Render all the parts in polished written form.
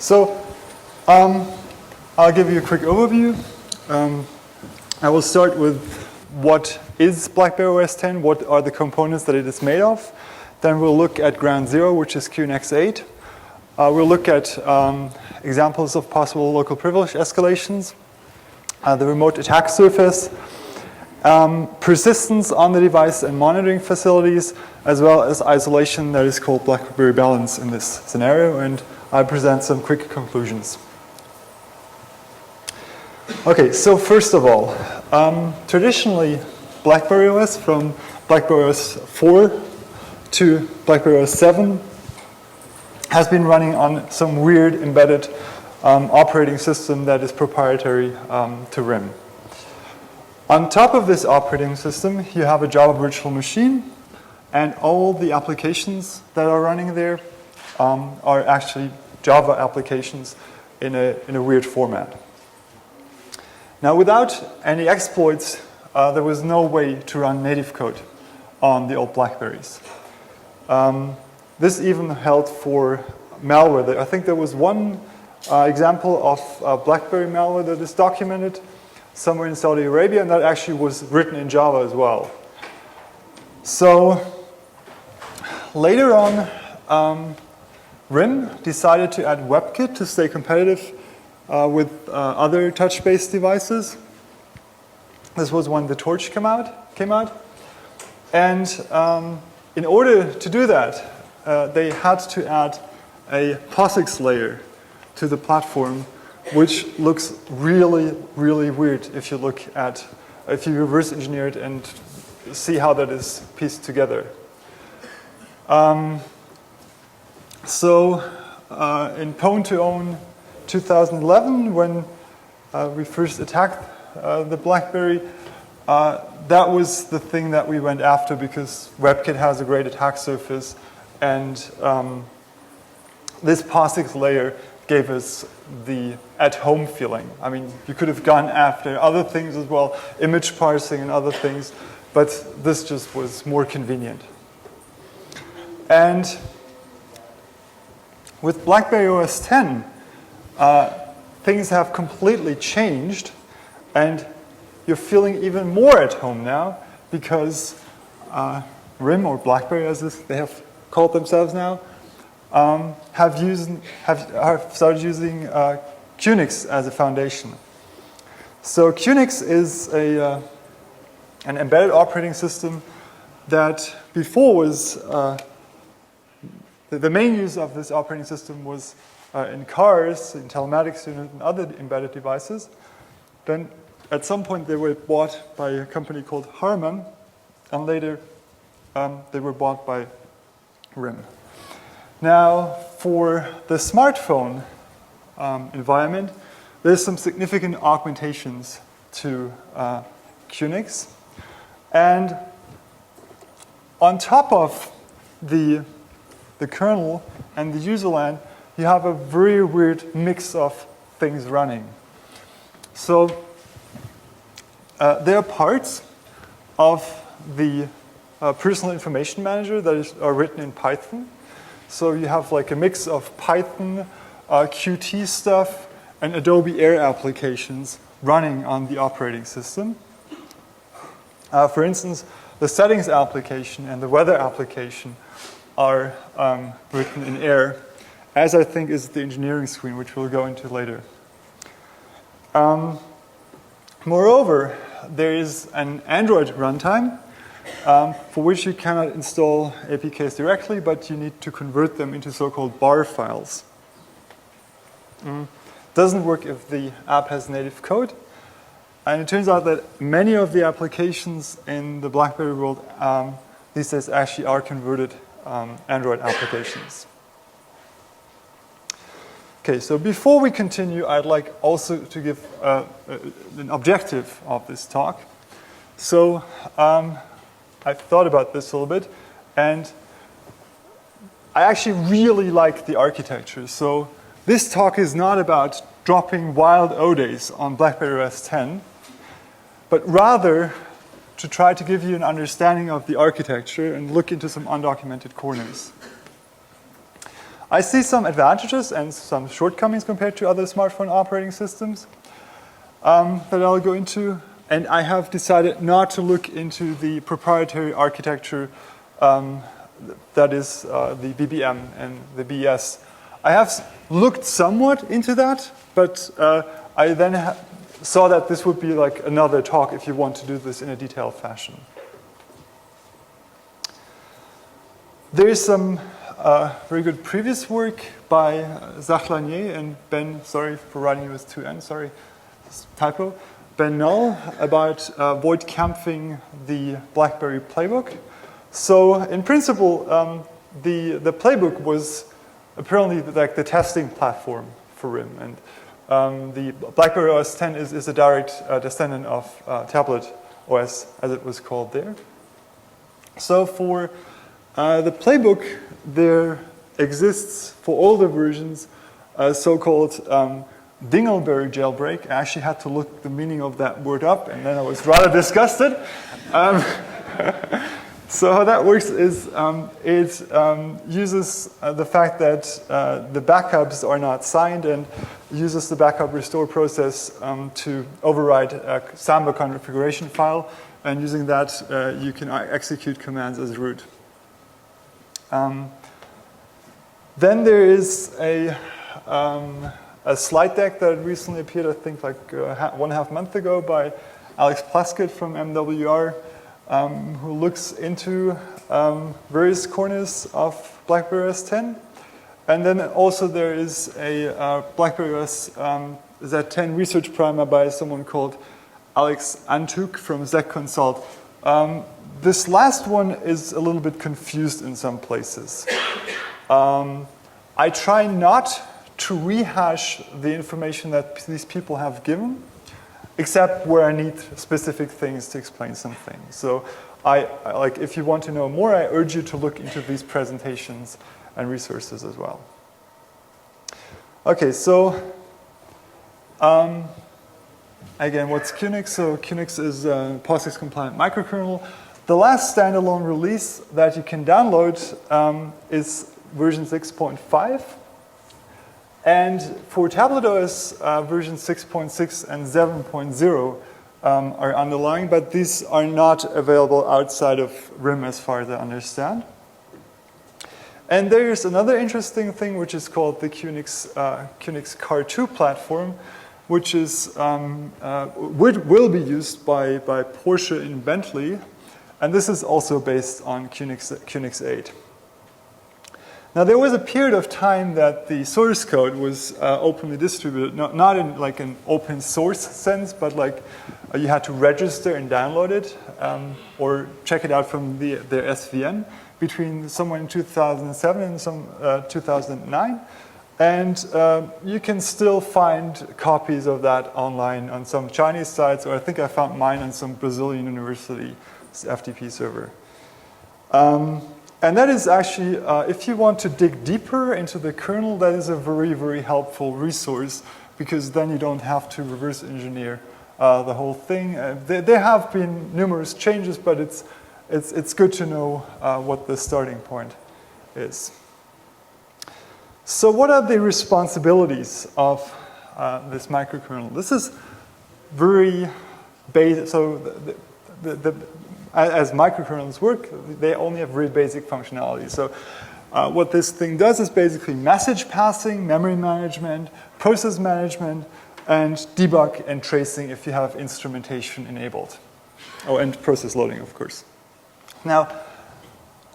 So I'll give you a quick overview. I will start with what is BlackberryOS 10, what are the components that it is made of. Then we'll look at ground zero, which is QNX 8. We'll look at examples of possible local privilege escalations, the remote attack surface, persistence on the device and monitoring facilities, as well as isolation that is called BlackBerry balance in this scenario, and I'll present some quick conclusions. Okay, so first of all, traditionally BlackberryOS from BlackberryOS 4 to BlackberryOS 7 has been running on some weird embedded operating system that is proprietary to RIM. On top of this operating system, you have a Java virtual machine, and all the applications that are running there are actually Java applications in a weird format. Now, without any exploits, there was no way to run native code on the old BlackBerries. This even held for malware. I think there was one example of BlackBerry malware that is documented somewhere in Saudi Arabia, and that actually was written in Java as well. So later on, RIM decided to add WebKit to stay competitive with other touch-based devices. This was when the Torch came out. And in order to do that, they had to add a POSIX layer to the platform, which looks really, really weird if you reverse engineer it and see how that is pieced together. So in Pwn to Own 2011, when we first attacked the BlackBerry, that was the thing that we went after because WebKit has a great attack surface, and this POSIX layer gave us the at-home feeling. I mean, you could have gone after other things as well, image parsing and other things, but this just was more convenient. And with BlackberryOS 10, things have completely changed, and you're feeling even more at home now because RIM, or BlackBerry as they have called themselves now, have started using QNX as a foundation. So QNX is an embedded operating system that before was the main use of this operating system was in cars, in telematics units, and other embedded devices. Then at some point they were bought by a company called Harman, and later they were bought by RIM. Now, for the smartphone environment, there's some significant augmentations to QNX. And on top of the kernel and the userland, you have a very weird mix of things running. So there are parts of the personal information manager that are written in Python. So you have like a mix of Python, Qt stuff, and Adobe Air applications running on the operating system. For instance, the settings application and the weather application are written in Air, as I think is the engineering screen, which we'll go into later. Moreover, there is an Android runtime for which you cannot install APKs directly, but you need to convert them into so-called bar files. Doesn't work if the app has native code. And it turns out that many of the applications in the BlackBerry world these days actually are converted Android applications. Okay, so before we continue, I'd like also to give an objective of this talk. So I've thought about this a little bit, and I actually really like the architecture. So this talk is not about dropping wild O-days on BlackberryOS 10, but rather to try to give you an understanding of the architecture and look into some undocumented corners. I see some advantages and some shortcomings compared to other smartphone operating systems that I'll go into. And I have decided not to look into the proprietary architecture that is the BBM and the BES. I have looked somewhat into that, but I then saw that this would be like another talk if you want to do this in a detailed fashion. There is some very good previous work by Zachlanier and Ben, sorry for writing it with 2 N, sorry, typo, Ben Null about void camping the BlackBerry playbook. So in principle, the playbook was apparently like the testing platform for RIM, and the BlackberryOS 10 is a direct descendant of tablet OS, as it was called there. So for the playbook, there exists for all the versions a so-called Dingleberry jailbreak. I actually had to look the meaning of that word up, and then I was rather disgusted. So how that works is it uses the fact that the backups are not signed and uses the backup restore process to override a Samba configuration file, and using that you can execute commands as root. Then there is a slide deck that recently appeared, I think like 1.5 months ago, by Alex Plaskett from MWR, who looks into various corners of BlackberryOS 10. And then also there is a BlackberryOS Z10 research primer by someone called Alex Antuk from Zec Consult. This last one is a little bit confused in some places. I try not to rehash the information that these people have given, except where I need specific things to explain something. So like if you want to know more, I urge you to look into these presentations and resources as well. Okay, so again, what's QNX? So QNX is a POSIX compliant microkernel. The last standalone release that you can download is version 6.5. And for tablet OS, version 6.6 and 7.0 are underlying, but these are not available outside of RIM as far as I understand. And there's another interesting thing which is called the QNX Car2 platform, which is will be used by Porsche in Bentley, and this is also based on QNX 8. Now there was a period of time that the source code was openly distributed, not in like an open source sense, but like you had to register and download it or check it out from their SVN between somewhere in 2007 and 2009. And you can still find copies of that online on some Chinese sites, or I think I found mine on some Brazilian university FTP server. And that is actually, if you want to dig deeper into the kernel, that is a very, very helpful resource, because then you don't have to reverse engineer the whole thing. There have been numerous changes, but it's good to know what the starting point is. So what are the responsibilities of this microkernel? This is very basic. So as microkernels work, they only have very basic functionality. So what this thing does is basically message passing, memory management, process management, and debug and tracing if you have instrumentation enabled. Oh, and process loading, of course. Now,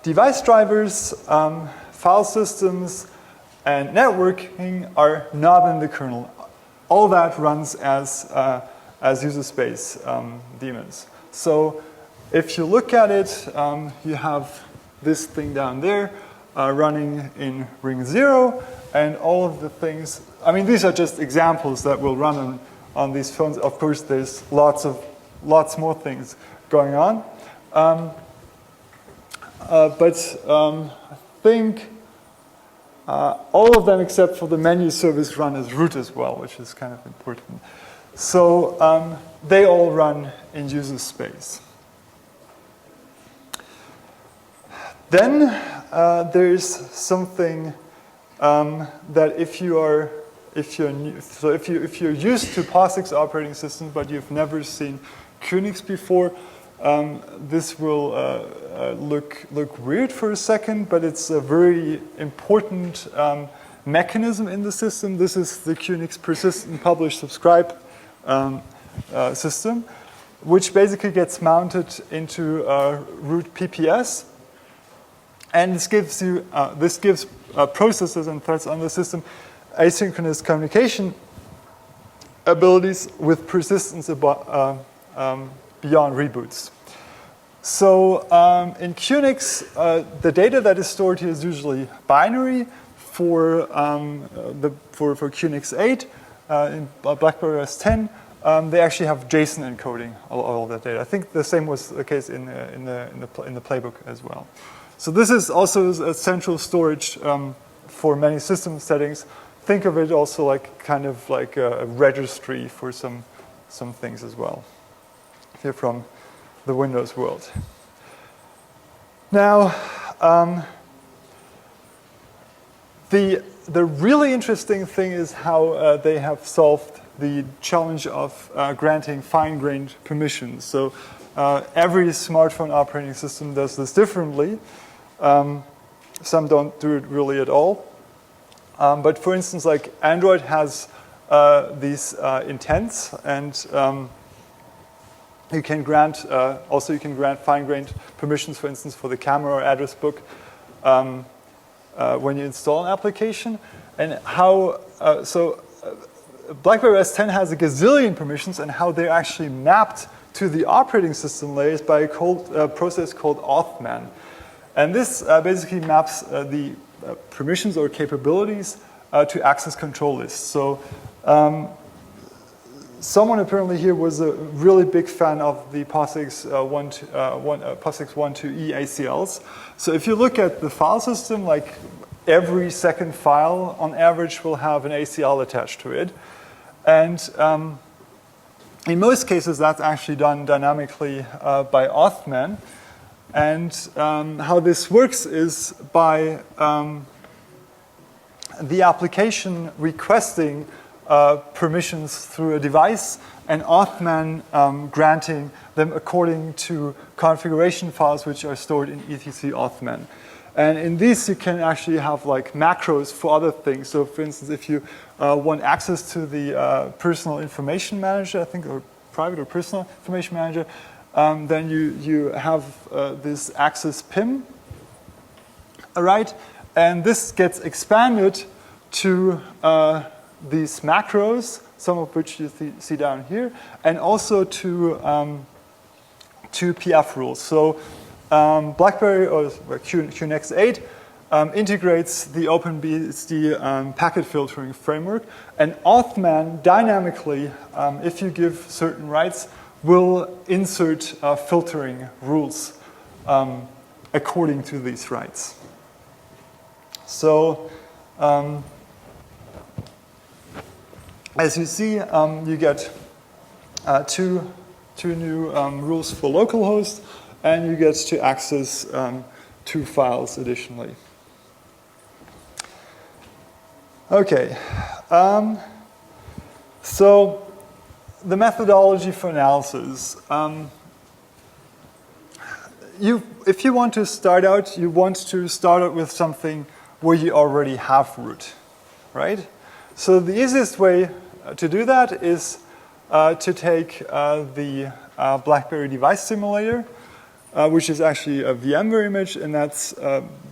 device drivers, file systems, and networking are not in the kernel. All that runs as user space daemons. So if you look at it, you have this thing down there running in ring 0, and all of the things. I mean, these are just examples that will run on these phones. Of course, there's lots more things going on. But I think all of them except for the menu service run as root as well, which is kind of important. So they all run in user space. Then there's something that if you're used to POSIX operating systems but you've never seen QNX before, this will look weird for a second, but it's a very important mechanism in the system. This is the QNX persistent publish subscribe system, which basically gets mounted into root PPS, and this gives processes and threads on the system asynchronous communication abilities with persistence beyond reboots. So in QNX, the data that is stored here is usually binary. For QNX 8, in BlackberryOS 10, they actually have JSON encoding all of that data. I think the same was the case in the playbook as well. So this is also a central storage for many system settings. Think of it also like kind of like a registry for some things as well. Here from the Windows world. Now, the really interesting thing is how they have solved the challenge of granting fine-grained permissions. So every smartphone operating system does this differently. Some don't do it really at all. But for instance, like Android has these intents, and you can grant fine-grained permissions, for instance, for the camera or address book when you install an application. And how BlackberryOS 10 has a gazillion permissions, and how they're actually mapped to the operating system layers by a process called authman. And this basically maps the permissions or capabilities to access control lists. So someone apparently here was a really big fan of the POSIX 1.2e ACLs. So if you look at the file system, like every second file on average will have an ACL attached to it. And in most cases, that's actually done dynamically by authman. And how this works is by the application requesting permissions through a device, and authman granting them according to configuration files which are stored in etc authman. And in this, you can actually have like macros for other things. So for instance, if you want access to the personal information manager, I think, or private or personal information manager, then you have this access PIM, right? And this gets expanded to these macros, some of which you see down here, and also to PF rules. So BlackBerry or QNX 8 integrates the OpenBSD packet filtering framework, and authman dynamically, if you give certain rights, will insert filtering rules according to these rights. So as you see, you get two new rules for localhost, and you get to access 2 files additionally. Okay, so the methodology for analysis. If you want to start out, you want to start out with something where you already have root, right? So the easiest way to do that is to take the BlackBerry device simulator, which is actually a VMware image, and that's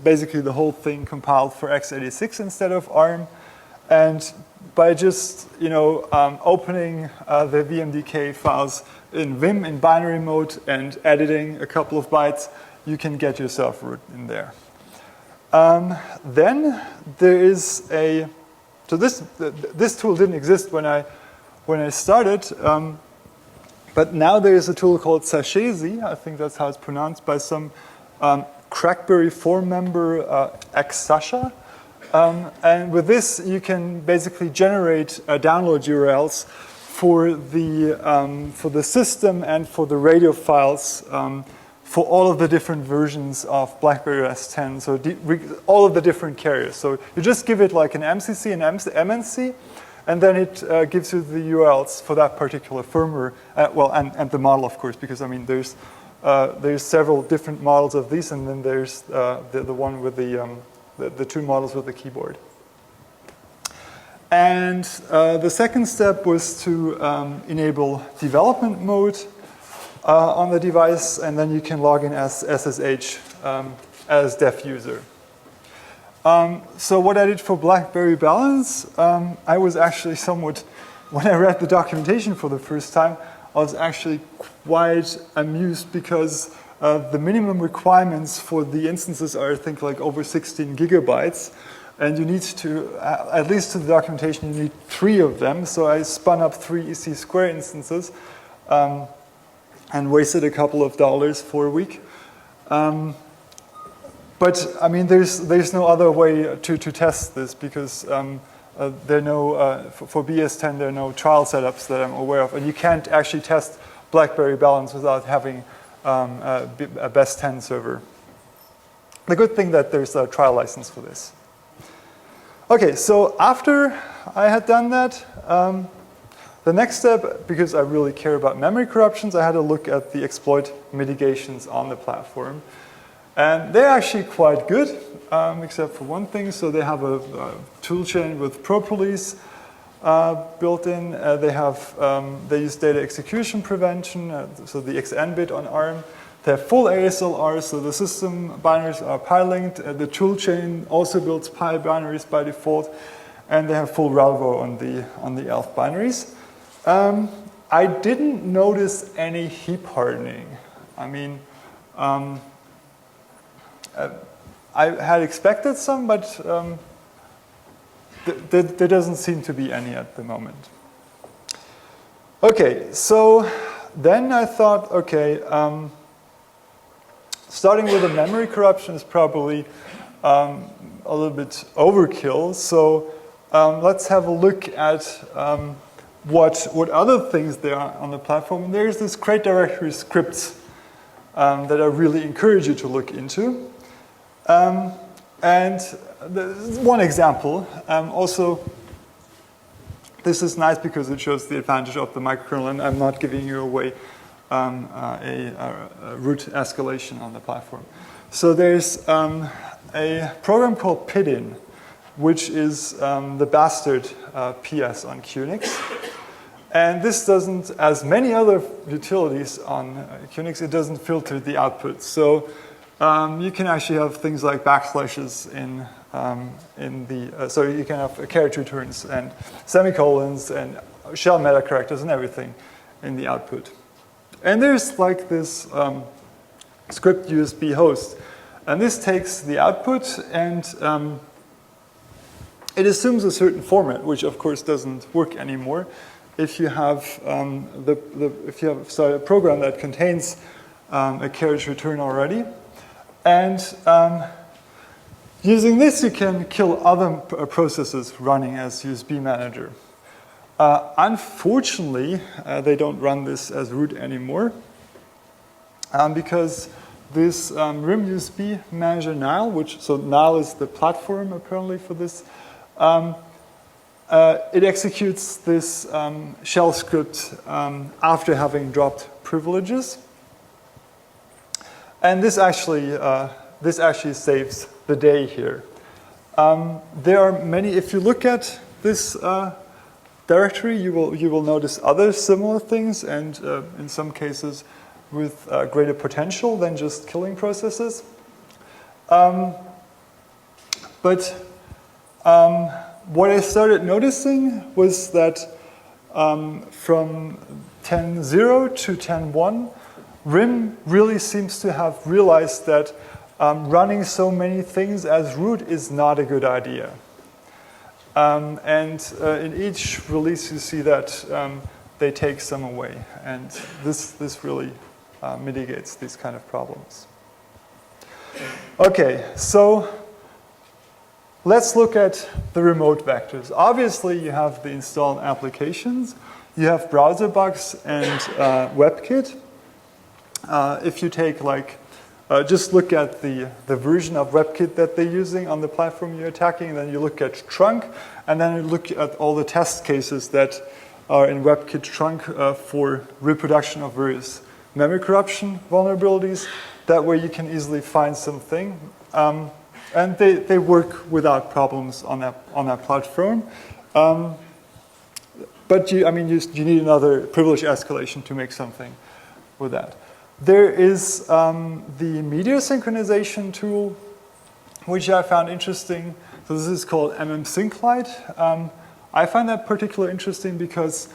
basically the whole thing compiled for x86 instead of ARM. And by just opening the VMDK files in Vim in binary mode and editing a couple of bytes, you can get yourself root in there. Then there is so this tool didn't exist when I started, but now there is a tool called Sashezi, I think that's how it's pronounced, by some Crackberry 4 member, xSasha. And with this, you can basically generate download URLs for the system and for the radio files for all of the different versions of BlackberryOS 10, so all of the different carriers. So you just give it like an MCC and MNC, and then it gives you the URLs for that particular firmware, and the model, of course, because I mean there's several different models of these, and then there's the one with the two models with the keyboard. And the second step was to enable development mode on the device, and then you can log in as SSH as dev user. So what I did for BlackBerry Balance, I was actually somewhat, when I read the documentation for the first time, I was actually quite amused because the minimum requirements for the instances are, I think, like over 16 gigabytes. And you need to, at least to the documentation, you need 3 of them. So I spun up 3 EC2 instances and wasted a couple of dollars for a week. But I mean, there's no other way to test this because there are no, for BS10, there are no trial setups that I'm aware of. And you can't actually test BlackBerry Balance without having a Best 10 server. The good thing that there's a trial license for this. Okay, so after I had done that, the next step, because I really care about memory corruptions, I had a look at the exploit mitigations on the platform. And they're actually quite good, except for one thing. So they have a toolchain with ProPolice built in. They use data execution prevention, so the XN bit on ARM. They have full ASLR, so the system binaries are pi-linked. The toolchain also builds pi binaries by default, and they have full Ralvo on the ELF binaries. I didn't notice any heap hardening. I mean, I had expected some, but there doesn't seem to be any at the moment. Okay, so then I thought, okay, starting with a memory corruption is probably a little bit overkill. So let's have a look at what other things there are on the platform. And there's this crate directory scripts that I really encourage you to look into. And one example, also, this is nice because it shows the advantage of the microkernel, and I'm not giving you away a root escalation on the platform. So there's a program called PIDIN, which is the bastard PS on QNX. And this doesn't, as many other utilities on QNX, it doesn't filter the output. So you can actually have things like backslashes so you can have character returns and semicolons and shell meta characters and everything in the output. And there's like this script USB host. And this takes the output and it assumes a certain format, which of course doesn't work anymore if you have a program that contains a carriage return already. And using this, you can kill other processes running as USB manager. Unfortunately, they don't run this as root anymore because this RIM USB manager Nile, so Nile is the platform apparently for this, it executes this shell script after having dropped privileges. And this actually saves the day here. There are many, if you look at this directory, you will notice other similar things, and in some cases with greater potential than just killing processes. But what I started noticing was that from 10.0 to 10.1, RIM really seems to have realized that running so many things as root is not a good idea. And in each release you see that they take some away. And this really mitigates these kind of problems. Okay, so let's look at the remote vectors. Obviously you have the installed applications, you have browser bugs and WebKit. if you take like, just look at the version of WebKit that they're using on the platform you're attacking, and then you look at trunk, and then you look at all the test cases that are in WebKit trunk for reproduction of various memory corruption vulnerabilities. That way you can easily find something. And they work without problems on that platform. But you need another privilege escalation to make something with that. There is the media synchronization tool, which I found interesting. So this is called MMSyncLite. I find that particularly interesting because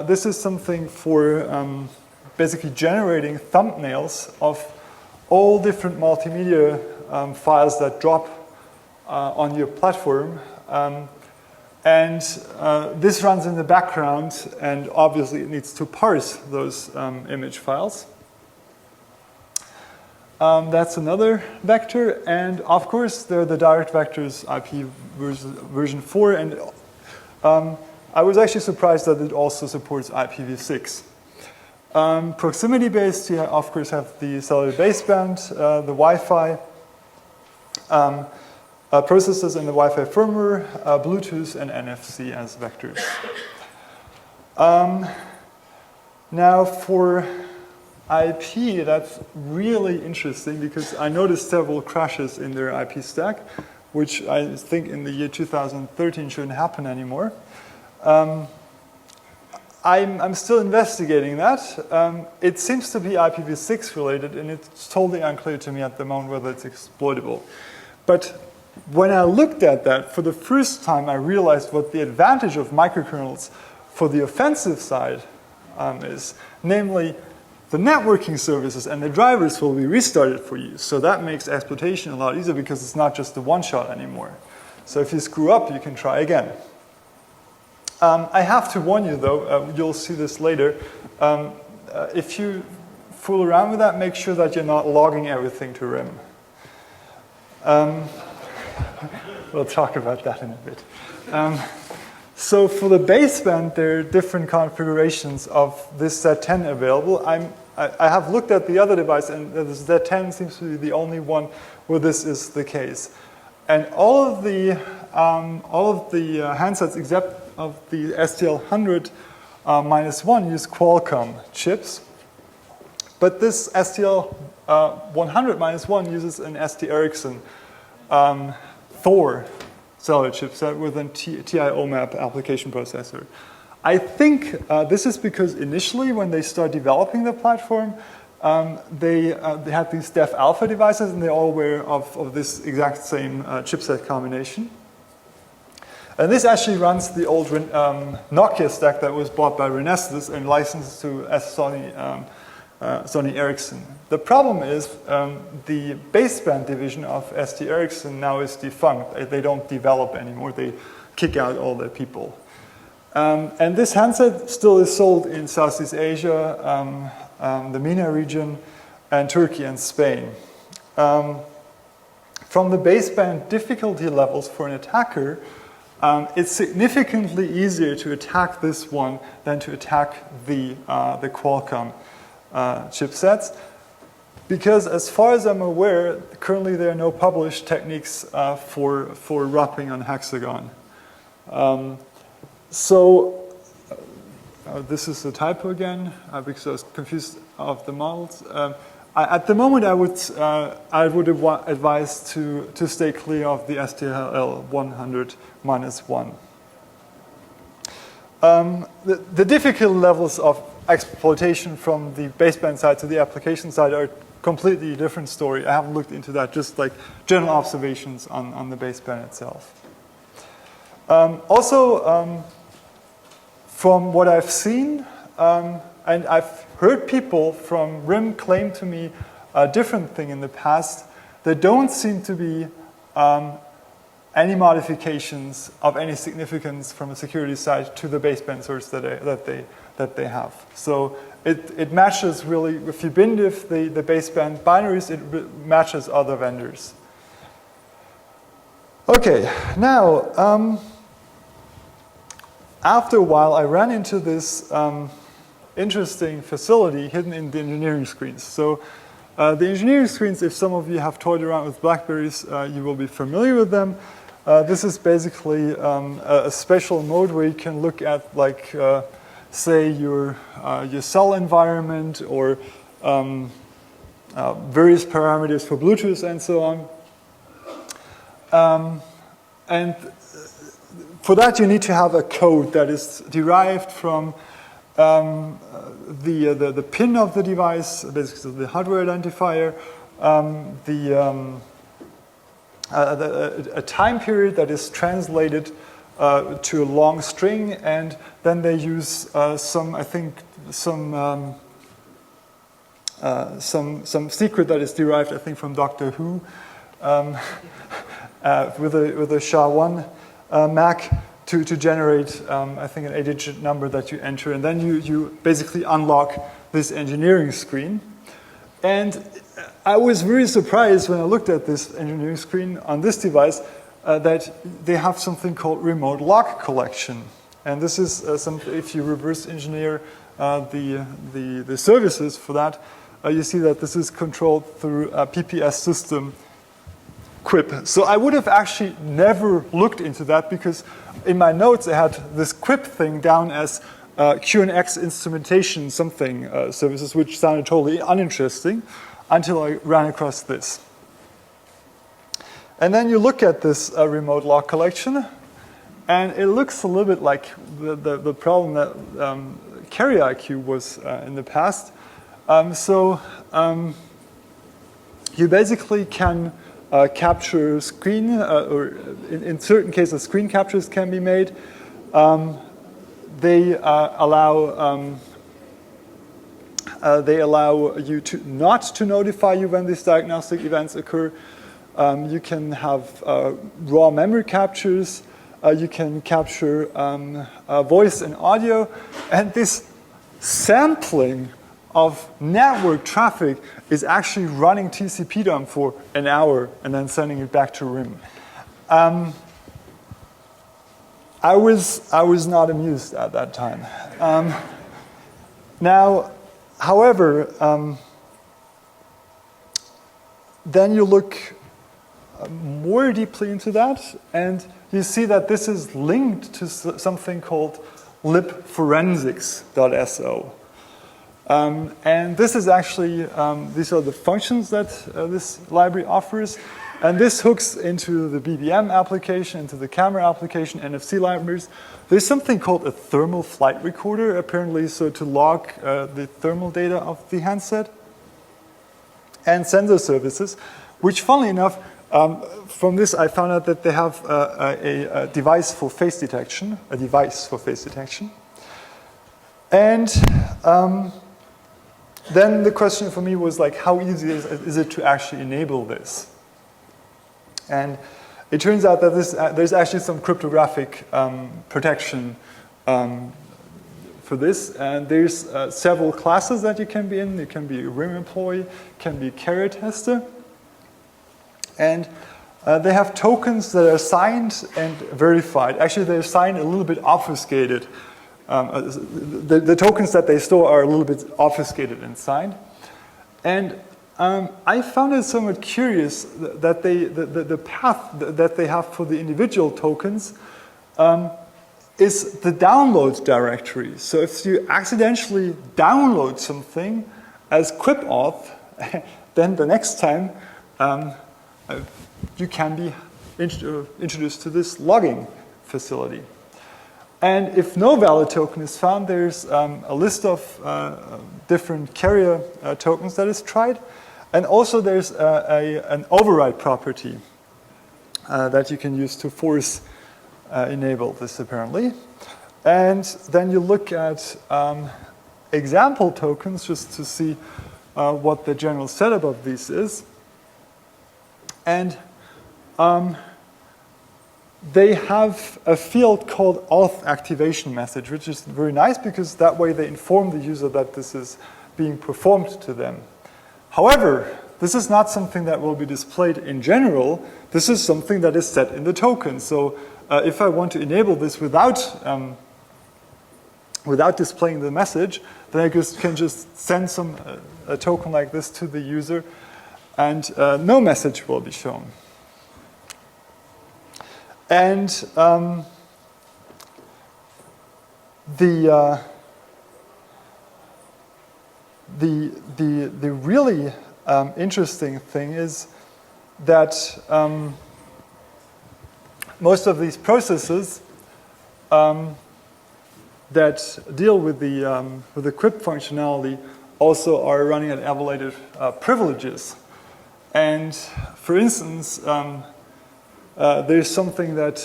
this is something for basically generating thumbnails of all different multimedia files that drop on your platform. And this runs in the background, and obviously it needs to parse those image files. That's another vector, and of course there are the direct vectors, IP version 4, and I was actually surprised that it also supports IPv6. Proximity-based, you of course have the cellular baseband, the Wi-Fi, processors in the Wi-Fi firmware, Bluetooth, and NFC as vectors. Now for IP, that's really interesting because I noticed several crashes in their IP stack, which I think in the year 2013 shouldn't happen anymore. I'm still investigating that. It seems to be IPv6 related, and it's totally unclear to me at the moment whether it's exploitable. But when I looked at that, for the first time I realized what the advantage of microkernels for the offensive side is. Namely, the networking services and the drivers will be restarted for you. So that makes exploitation a lot easier because it's not just a one-shot anymore. So if you screw up, you can try again. I have to warn you though, you'll see this later, if you fool around with that, make sure that you're not logging everything to RIM. We'll talk about that in a bit. So for the baseband, there are different configurations of this Z10 available. I have looked at the other device, and the Z10 seems to be the only one where this is the case. And all of the handsets except of the STL100-1 use Qualcomm chips. But this STL100-1 uses an ST Ericsson Thor cellular chipset with a TI-OMAP application processor. I think this is because initially when they start developing the platform, they had these Def Alpha devices and they're all aware of this exact same chipset combination. And this actually runs the old Nokia stack that was bought by Renesas and licensed to Sony Ericsson. The problem is the baseband division of ST Ericsson now is defunct. They don't develop anymore. They kick out all their people. And this handset still is sold in Southeast Asia, the MENA region, and Turkey and Spain. From the baseband difficulty levels for an attacker, it's significantly easier to attack this one than to attack the Qualcomm chipsets, because as far as I'm aware, currently there are no published techniques for wrapping on hexagon. This is a typo again, because I was confused of the models. At the moment, I would advise to stay clear of the STL100-1. The difficulty levels of exploitation from the baseband side to the application side are a completely different story. I haven't looked into that, just like general observations on the baseband itself. From what I've seen, and I've heard people from RIM claim to me a different thing in the past, there don't seem to be any modifications of any significance from a security side to the baseband source that they have. So it matches really, if you bindiff the baseband binaries, it matches other vendors. Okay, now, after a while, I ran into this interesting facility hidden in the engineering screens. So the engineering screens, if some of you have toyed around with Blackberries, you will be familiar with them. This is basically a special mode where you can look at, like, say, your cell environment or various parameters for Bluetooth and so on. And for that, you need to have a code that is derived from the pin of the device, basically the hardware identifier, a time period that is translated to a long string, and then they use some secret that is derived, I think, from Doctor Who, with a SHA-1 MAC to generate, I think, an 8-digit number that you enter, and then you basically unlock this engineering screen. And I was very surprised when I looked at this engineering screen on this device that they have something called remote lock collection. And this is if you reverse engineer the services for that, you see that this is controlled through a PPS system QUIP. So I would have actually never looked into that, because in my notes I had this QUIP thing down as QNX instrumentation something services, which sounded totally uninteresting until I ran across this. And then you look at this remote lock collection, and it looks a little bit like the problem that Carrier IQ was in the past. You basically can capture screen, or in certain cases, screen captures can be made. They allow you not to notify you when these diagnostic events occur. You can have raw memory captures. You can capture voice and audio, and this sampling of network traffic is actually running TCP dump for an hour and then sending it back to RIM. I was not amused at that time. Now, however, then you look more deeply into that, and you see that this is linked to something called libforensics.so. And this is actually, these are the functions that this library offers. And this hooks into the BBM application, into the camera application, NFC libraries. There's something called a thermal flight recorder, apparently, so to log the thermal data of the handset. And sensor services, which, funnily enough, from this I found out that they have a device for face detection, And then the question for me was, like, how easy is it to actually enable this? And it turns out that there's actually some cryptographic protection for this. And there's several classes that you can be in. You can be a RIM employee, can be a carrier tester. And they have tokens that are signed and verified. Actually, they're signed a little bit obfuscated. The tokens that they store are a little bit obfuscated and signed. And I found it somewhat curious that the path that they have for the individual tokens is the download directory. So if you accidentally download something as QUIP-auth, then the next time you can be introduced to this logging facility. And if no valid token is found, there's a list of different carrier tokens that is tried. And also there's an override property that you can use to force enable this, apparently. And then you look at example tokens just to see what the general setup of these is. And they have a field called auth activation message, which is very nice because that way they inform the user that this is being performed to them. However, this is not something that will be displayed in general. This is something that is set in the token. So if I want to enable this without without displaying the message, then I can just send a token like this to the user, and no message will be shown. And the really interesting thing is that most of these processes that deal with the crypt functionality also are running at elevated privileges. And for instance, there's something that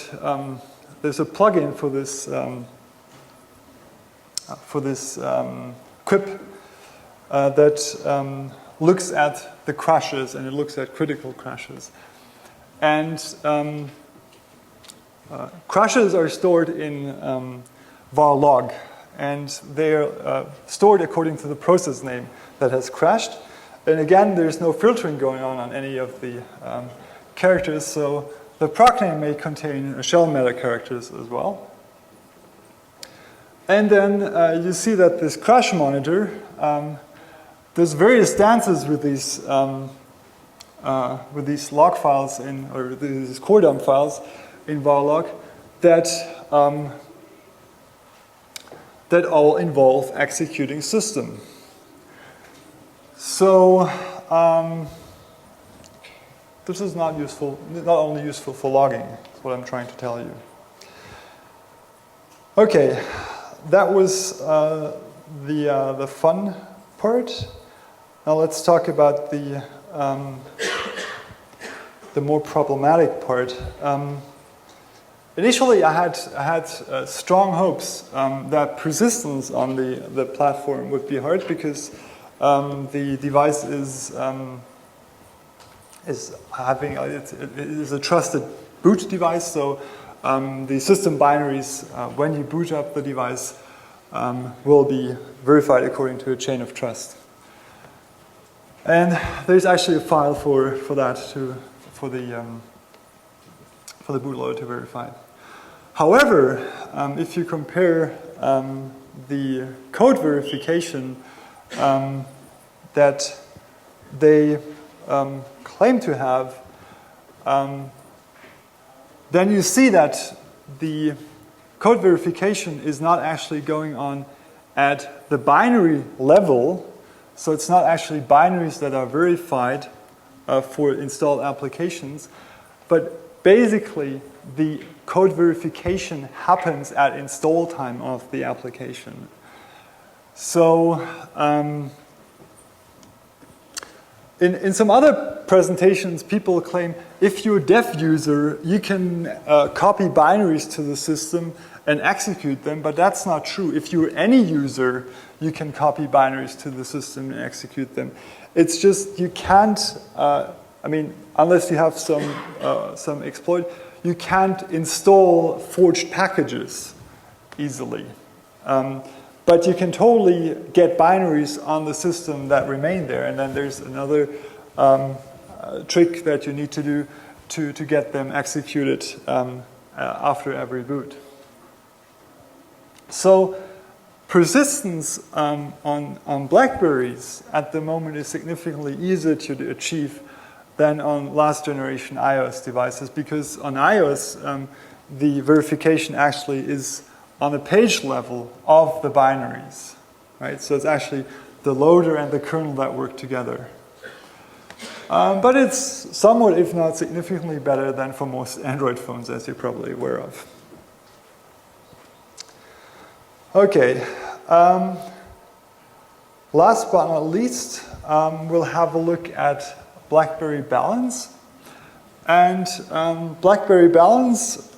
there's a plugin for this crypt that looks at the crashes, and it looks at critical crashes. And crashes are stored in var log, and they're stored according to the process name that has crashed. And again, there's no filtering going on any of the characters, so the proc name may contain shell meta characters as well. And then you see that this crash monitor, there's various dances with these log files or these core dump files in var log that that all involve executing system. So this is not only useful for logging. That's what I'm trying to tell you. Okay, that was the fun part. Now let's talk about the more problematic part. Initially, I had strong hopes that persistence on the platform would be hard because the device is a trusted boot device. So the system binaries, when you boot up the device, will be verified according to a chain of trust. And there's actually a file for that for the bootloader to verify. However, if you compare the code verification that they claim to have, then you see that the code verification is not actually going on at the binary level. So it's not actually binaries that are verified for installed applications, but basically the code verification happens at install time of the application. So in some other presentations, people claim if you're a dev user, you can copy binaries to the system and execute them, but that's not true. If you're any user, you can copy binaries to the system and execute them. It's just you can't, unless you have some exploit, you can't install forged packages easily. But you can totally get binaries on the system that remain there, and then there's another trick that you need to do to get them executed after every boot. So persistence on BlackBerries at the moment is significantly easier to achieve than on last generation iOS devices, because on iOS the verification actually is on a page level of the binaries, right? So it's actually the loader and the kernel that work together. But it's somewhat, if not significantly better than for most Android phones, as you're probably aware of. Okay, last but not least, we'll have a look at BlackBerry Balance. And BlackBerry Balance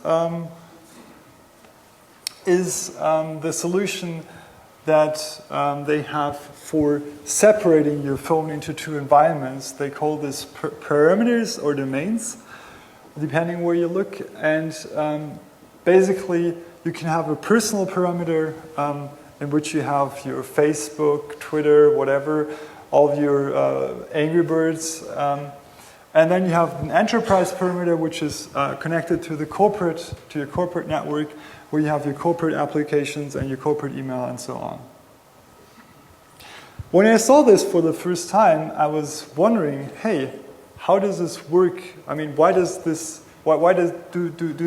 is the solution that they have for separating your phone into two environments. They call this parameters or domains, depending where you look. And basically, you can have a personal parameter in which you have your Facebook, Twitter, whatever, all of your Angry Birds. And then you have an enterprise parameter, which is connected to your corporate network, where you have your corporate applications and your corporate email and so on. When I saw this for the first time, I was wondering, hey, how does this work? I mean, why do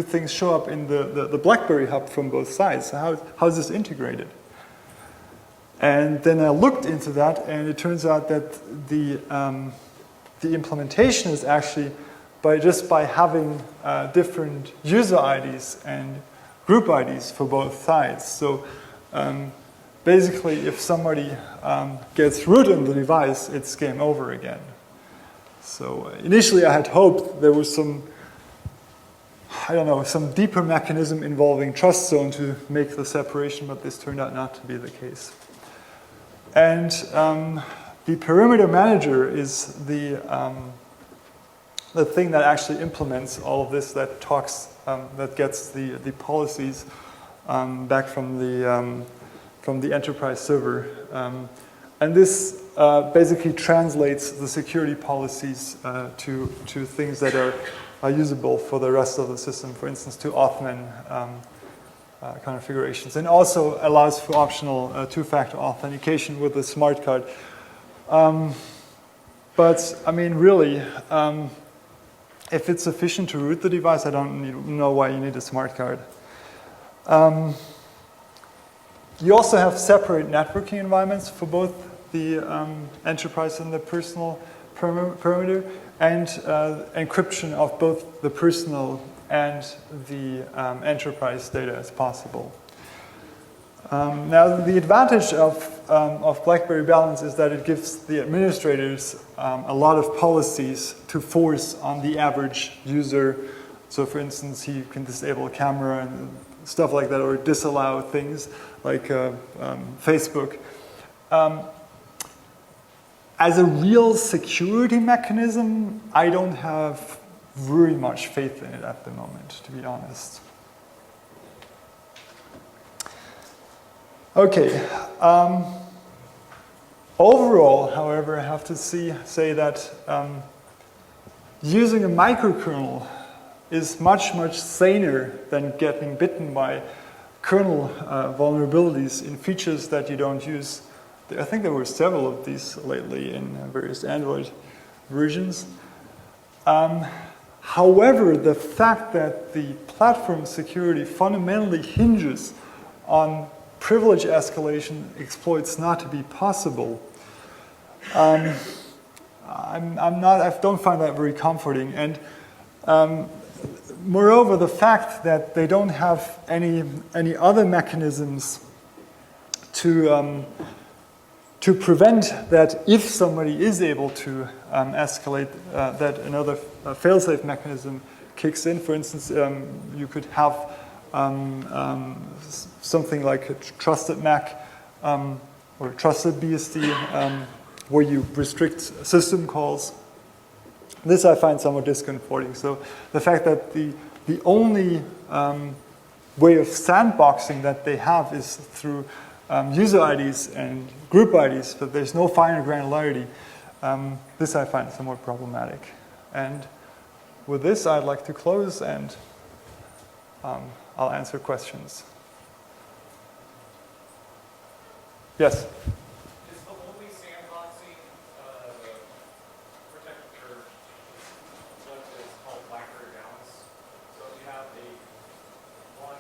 things show up in the BlackBerry hub from both sides? How is this integrated? And then I looked into that, and it turns out that the implementation is actually just by having different user IDs and group IDs for both sides. So basically, if somebody gets root on the device, it's game over again. So initially, I had hoped there was some deeper mechanism involving trust zone to make the separation, but this turned out not to be the case. And the perimeter manager is the thing that actually implements all of this, that that gets the policies back from the enterprise server. And this basically translates the security policies to things that are usable for the rest of the system, for instance, to Authman configurations, and also allows for optional two-factor authentication with the smart card. But I mean, really, if it's sufficient to root the device, I don't know why you need a smart card. You also have separate networking environments for both the enterprise and the personal perimeter, and encryption of both the personal and the enterprise data as possible. Now, the advantage of BlackBerry Balance is that it gives the administrators a lot of policies to force on the average user. So, for instance, he can disable a camera and stuff like that, or disallow things like Facebook. As a real security mechanism, I don't have very much faith in it at the moment, to be honest. Okay. Overall, however, I have to say that using a microkernel is much, much saner than getting bitten by kernel vulnerabilities in features that you don't use. I think there were several of these lately in various Android versions. However, the fact that the platform security fundamentally hinges on privilege escalation exploits not to be possible. I don't find that very comforting. And moreover, the fact that they don't have any other mechanisms to prevent that if somebody is able to escalate, that another fail-safe mechanism kicks in. For instance, you could have something like a trusted MAC or trusted BSD where you restrict system calls. This I find somewhat discomforting. So the fact that the only way of sandboxing that they have is through user IDs and group IDs, but there's no finer granularity. This I find somewhat problematic. And with this, I'd like to close, and I'll answer questions. Yes? Is the only sandboxing protector what is called BlackBerry Balance? So if you have one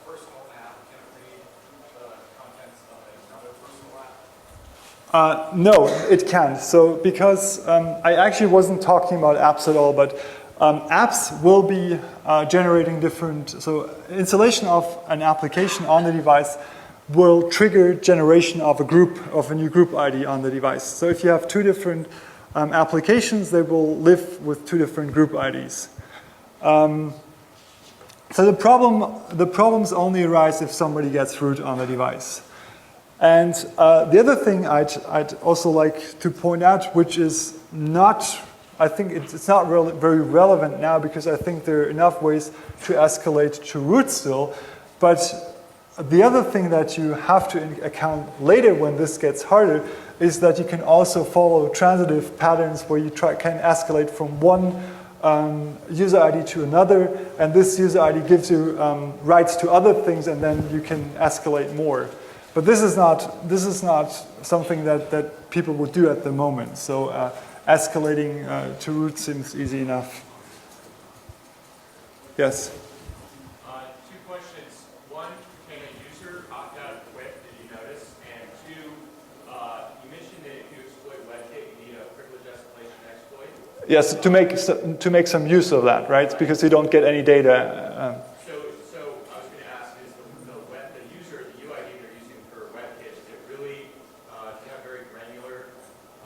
personal app, can it read the contents of another personal app? No, it can. So because I actually wasn't talking about apps at all, but apps will be generating different, so installation of an application on the device will trigger generation of a new group ID on the device. So if you have two different applications, they will live with two different group IDs. So the problems only arise if somebody gets root on the device. And the other thing I'd also like to point out, which is not, I think it's not very relevant now, because I think there are enough ways to escalate to root still, but the other thing that you have to account later when this gets harder is that you can also follow transitive patterns where you can escalate from one user ID to another, and this user ID gives you rights to other things, and then you can escalate more. But this is not something that people would do at the moment. So escalating to root seems easy enough. Yes. Two questions. One, can a user opt out of quit? Did you notice? And two, you mentioned that if you exploit WebKit, you need a privilege escalation exploit. Yes, to make some use of that, right? Because you don't get any data. So I was going to ask, is the user, the UID they're using for WebKit, is it really, do you have very granular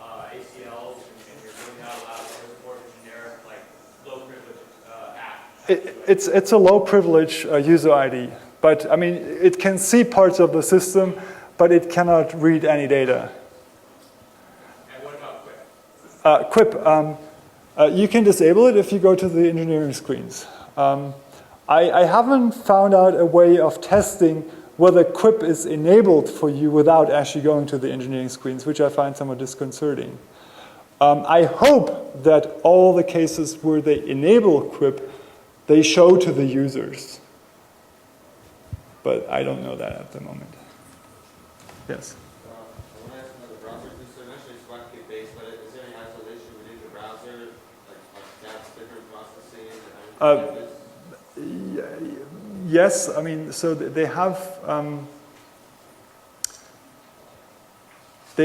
ACLs, and you're really not allowed, or is it more of a generic, like, low privilege app? It's a low privilege user ID, but I mean, it can see parts of the system, but it cannot read any data. And what about Quip, you can disable it if you go to the engineering screens. I haven't found out a way of testing whether Quip is enabled for you without actually going to the engineering screens, which I find somewhat disconcerting. I hope that all the cases where they enable Quip, they show to the users. But I don't know that at the moment. Yes? I want to ask about the browser. So initially it's WebKit based, but is there any isolation within the browser, like that's different processing? Yes, I mean, so they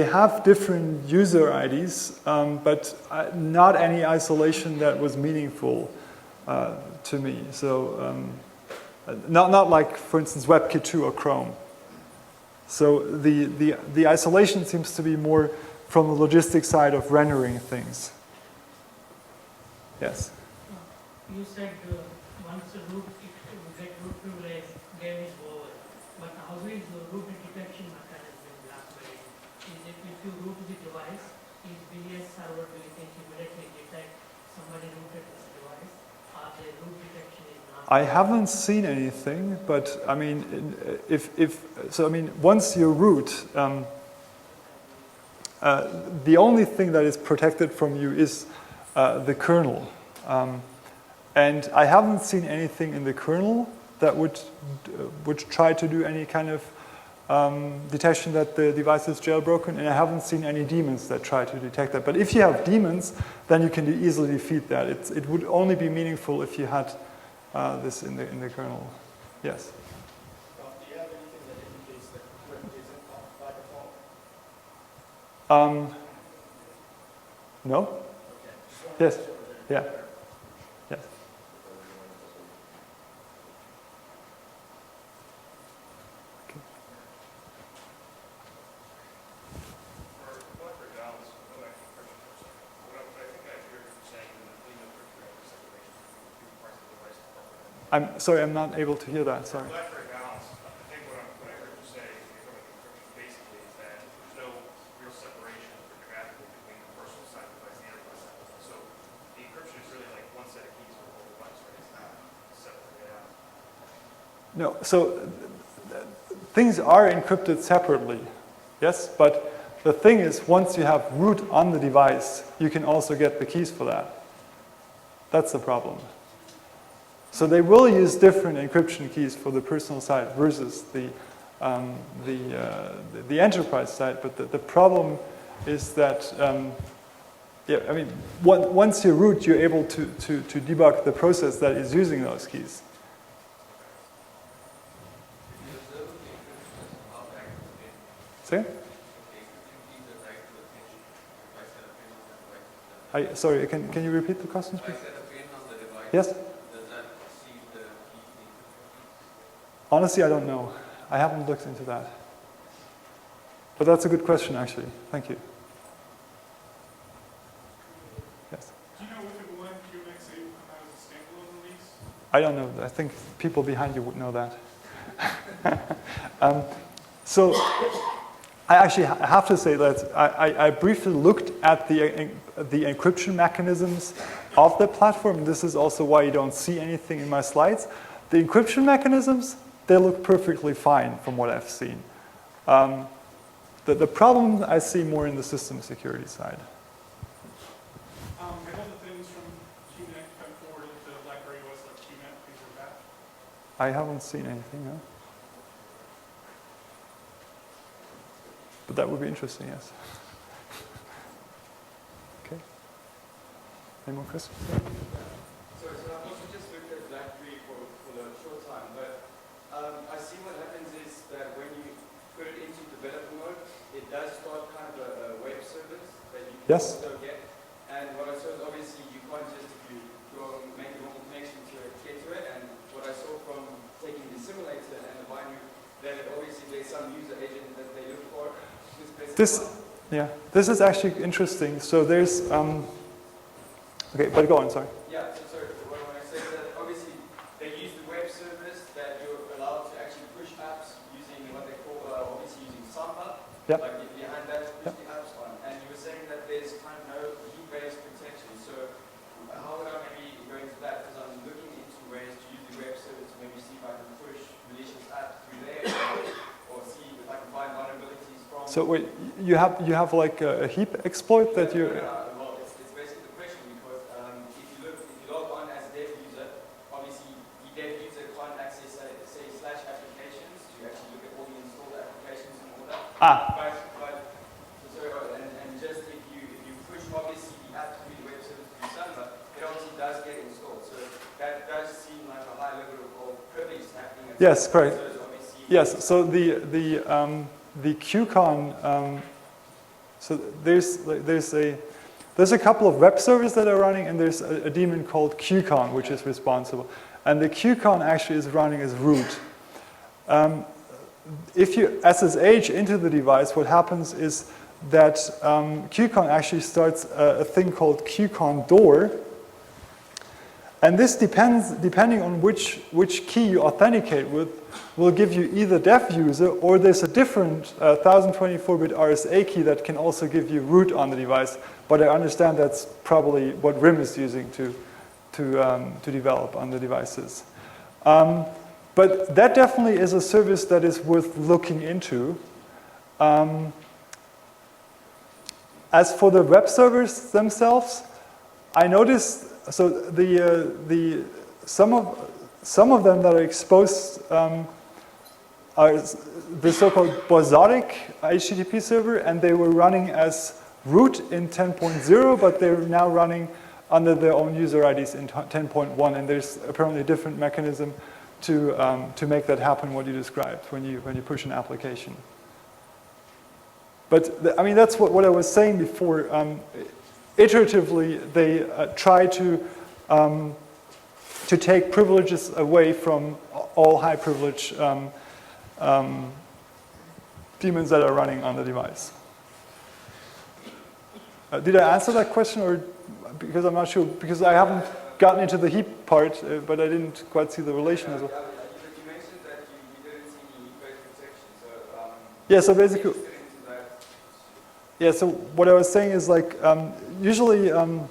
have different user IDs, but not any isolation that was meaningful to me. So not like, for instance, WebKit 2 or Chrome. So the isolation seems to be more from the logistic side of rendering things. Yes? You said once the root get root privilege, game is over. But how is the root detection mechanism in BlackBerry? Is it if you root the device, is BS server will immediately detect somebody rooted this device, or the root detection is not? I haven't seen anything, but I mean, once you root, the only thing that is protected from you is the kernel. And I haven't seen anything in the kernel that would try to do any kind of detection that the device is jailbroken, and I haven't seen any daemons that try to detect that. But if you have daemons, then you can easily defeat that. It would only be meaningful if you had this in the kernel. Yes? Do you have anything that indicates that Quip isn't off by default? No? Okay. Yes. Yeah. Yes. Okay. For BlackberryOS, go back to encryption for a second. What I think I heard you saying in the clean encryption separation between two parts of the device. I'm sorry, I'm not able to hear that. Sorry. BlackberryOS, I think what I heard you say from encryption basically is that there's no real separation cryptographically between the personal side of the device and the enterprise side of the device. So the encryption is really like one set of keys for the whole device, right? It's not separated out. No, so things are encrypted separately, yes, but the thing is, once you have root on the device, you can also get the keys for that. That's the problem. So they will use different encryption keys for the personal side versus the enterprise side, but the problem is that, once you root, you're able to debug the process that is using those keys. See? Sorry, can you repeat the question, please? Yes? Honestly, I don't know. I haven't looked into that. But that's a good question, actually. Thank you. Yes? Do you know if it will let QMX8 come out as a standalone release? I don't know. I think people behind you would know that. So I actually have to say that I briefly looked at the encryption mechanisms of the platform. This is also why you don't see anything in my slides. The encryption mechanisms, they look perfectly fine from what I've seen. The problem I see more in the system security side. Have all the things from QNX come I haven't seen anything, no? But that would be interesting, yes. Okay. Any more questions? So I've also just looked at BlackBerry for a short time, but I see what happens is that when you put it into developer mode, it does start kind of a web service that you can Yes. also get. And what I saw is obviously you can't just, if you go and make a normal connection to it, get to it. And what I saw from taking the simulator and the binary, that obviously there's some user agent that they look for. This is actually interesting. So there's, okay, but go on, sorry. Yeah, so what I say is that obviously they use the web service that you're allowed to actually push apps using what they call, obviously using Samba. Yep. Like if you hand that to push the apps on. And you were saying that there's kind of no heap-based protection. So how would I maybe go into that? Because I'm looking into ways to use the web service to maybe see if I can push malicious apps through there or see if I can find vulnerabilities from. So wait, you have like a heap exploit that you. Well, it's basically the question because if you log on as a dev user, obviously the dev user can't access say / applications to actually look at all the installed applications and all that. But and just if you push obviously the app through the web service through Samba, it obviously does get installed. So that does seem like a high level of privilege happening. Yes, correct. Yes, so the QCon, so there's a couple of web servers that are running, and there's a daemon called QCon, which is responsible. And the QCon actually is running as root. If you SSH into the device, what happens is that QCon actually starts a thing called QCon door. And this depending on which key you authenticate with, will give you either dev user, or there's a different 1024-bit RSA key that can also give you root on the device. But I understand that's probably what RIM is using to develop on the devices. But that definitely is a service that is worth looking into. As for the web servers themselves, I noticed so some of them that are exposed are the so-called Bosodic HTTP server, and they were running as root in 10.0, but they're now running under their own user IDs in 10.1, and there's apparently a different mechanism to make that happen, what you described, when you push an application. But I mean, that's what I was saying before. Iteratively, they try to take privileges away from all high privilege daemons that are running on the device. Did I answer that question, or because I'm not sure, because I haven't gotten into the heap part, but I didn't quite see the relation as well. You mentioned that you didn't see any heap-based protection, so yeah, so basically, yeah, so what I was saying is like usually, no,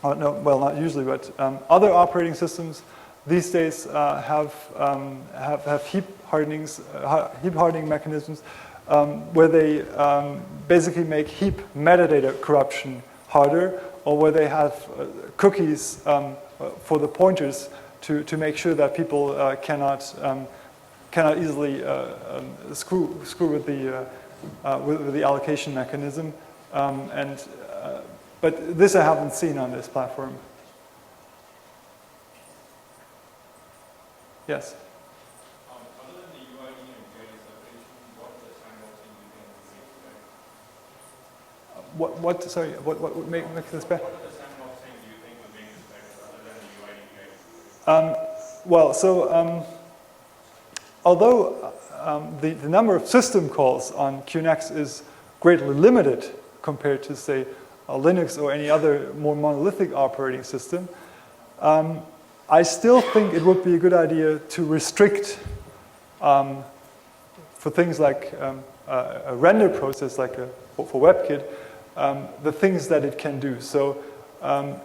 well, not usually, but other operating systems these days have heap hardening mechanisms where they basically make heap metadata corruption harder, or where they have cookies for the pointers to make sure that people cannot easily screw with the allocation mechanism. But this I haven't seen on this platform. Yes? Other than the UID and UID separation, what the sandboxing do you think would make this better? What would make this better? What other sandboxing do you think would make this better other than the UID UID? Well, so although the number of system calls on QNX is greatly limited compared to, say, Linux or any other more monolithic operating system, I still think it would be a good idea to restrict for things like a render process, like for WebKit, the things that it can do. So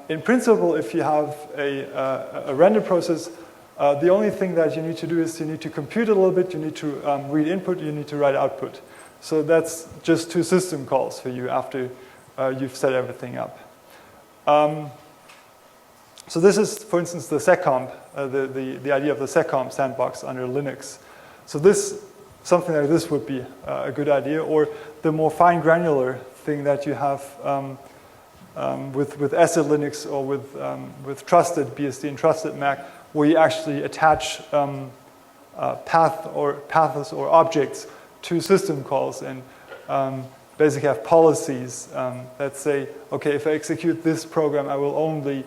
in principle, if you have a render process, the only thing that you need to do is you need to compute a little bit, you need to read input, you need to write output. So that's just 2 system calls for you after you've set everything up. So this is, for instance, the seccomp, the idea of the seccomp sandbox under Linux. So something like this would be a good idea, or the more fine granular thing that you have with Acid Linux or with Trusted BSD and Trusted Mac, where you actually attach paths or objects to system calls and basically have policies that say, okay, if I execute this program, I will only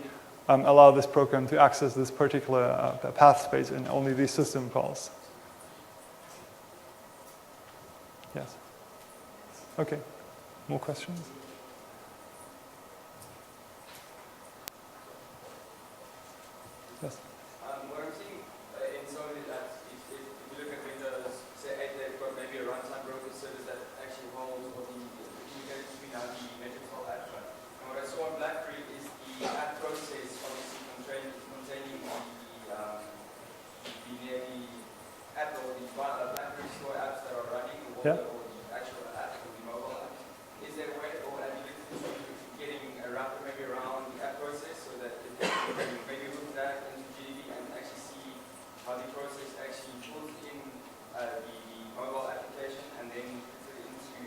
allow this program to access this particular path space and only these system calls. Yes. Okay. More questions? Yes. What I'm seeing in some of the apps, if you look at Windows, say 8, they've got maybe a runtime broker service that actually holds all the communication between the metrics or apps. And what I saw on BlackBerry is the app process obviously containing the app or the BlackBerry store apps that are running, or Yeah. the actual apps or the mobile apps. Is there a way, or have you looked into getting a wrapper maybe around the app process so that it can maybe hook that into GDB and actually see how the process actually pulls in the mobile application and then puts it into,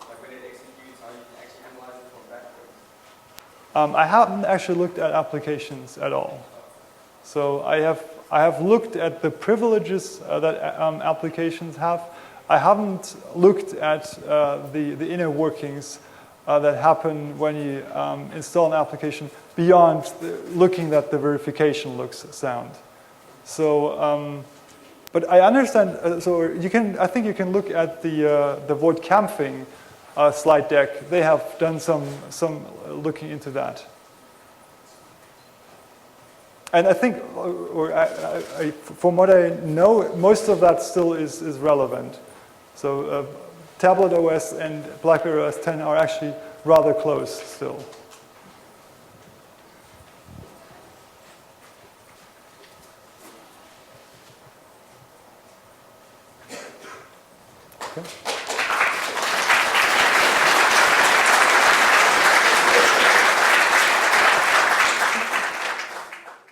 like when it executes, how you can actually analyze it from backwards? I haven't actually looked at applications at all. So I have looked at the privileges that applications have. I haven't looked at the inner workings that happen when you install an application beyond looking that the verification looks sound. So, but I understand. So you can. I think you can look at the Void Camping slide deck. They have done some looking into that. And I think, from what I know, most of that still is relevant. So Tablet OS and BlackberryOS 10 are actually rather close still.